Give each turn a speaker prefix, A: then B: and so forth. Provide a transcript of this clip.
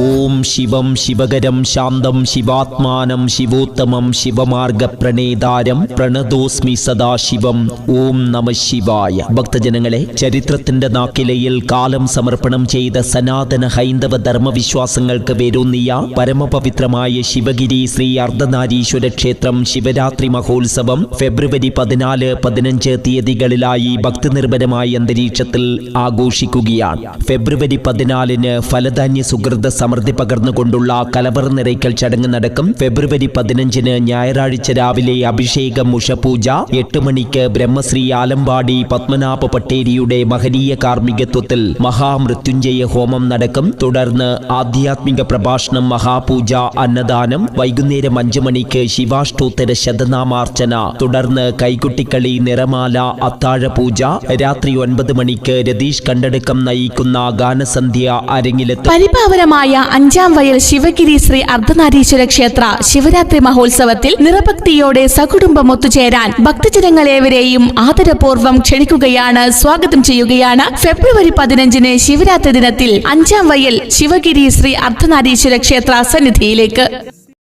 A: ഓം ശിവം ശിവകരം ശാന്തം ശിവാത്മാനം ശിവോത്തമം ശിവമാർഗപ്രണേതാരം പ്രണതോസ്മി സദാശിവം. ഓം നമഃ ശിവായ. ഭക്തജനങ്ങളെ, ചരിത്രത്തിന്റെ നാക്കിലയിൽ കാലം സമർപ്പണം ചെയ്ത സനാതന ഹൈന്ദവ ധർമ്മവിശ്വാസങ്ങൾക്ക് വേരൂന്നിയ പരമപവിത്രമായ ശിവഗിരി ശ്രീ അർദ്ധനാരീശ്വര ക്ഷേത്രം ശിവരാത്രി മഹോത്സവം ഫെബ്രുവരി 14-15 തീയതികളിലായി ഭക്തിനിർഭരമായ അന്തരീക്ഷത്തിൽ ആഘോഷിക്കുകയാണ്. ഫെബ്രുവരി 14-ന് ഫലധാന്യ സുഹൃത സമൃദ്ധി പകർന്നുകൊണ്ടുള്ള കലവർ നിറയ്ക്കൽ ചടങ്ങ് നടക്കും. ഫെബ്രുവരി 15-ന് ഞായറാഴ്ച രാവിലെ അഭിഷേകം ഉഷപൂജ 8 മണിക്ക് ബ്രഹ്മശ്രീ ആലമ്പാടി പത്മനാഭ പട്ടേരിയുടെ മഹനീയ കാർമ്മികത്വത്തിൽ മഹാമൃത്യുഞ്ജയ ഹോമം നടക്കും. തുടർന്ന് ആധ്യാത്മിക പ്രഭാഷണം, മഹാപൂജ, അന്നദാനം. വൈകുന്നേരം 5 മണിക്ക് ശിവാഷ്ടോത്തര ശതനാമാർച്ചന. തുടർന്ന് കൈകുട്ടിക്കളി, നിറമാല, അത്താഴപൂജ. രാത്രി 9 മണിക്ക് രതീഷ് കണ്ടടക്കം നയിക്കുന്ന ഗാനസന്ധ്യ അരങ്ങിലെത്തും.
B: പരിപാവനമായ 5-ാം വയൽ ശിവഗിരി ശ്രീ അർദ്ധനാരീശ്വര ക്ഷേത്ര ശിവരാത്രി മഹോത്സവത്തിൽ നിറഭക്തിയോടെ സകുടുംബം ഒത്തുചേരാൻ ഭക്തജനങ്ങളേവരെയും ആദരപൂർവ്വം ക്ഷണിക്കുകയാണ്, സ്വാഗതം ചെയ്യുകയാണ്. ഫെബ്രുവരി 15-ന് ശിവരാത്രി ദിനത്തിൽ 5-ാം വയൽ ശിവഗിരി ശ്രീ അർദ്ധനാരീശ്വര ക്ഷേത്ര സന്നിധിയിലേക്ക്.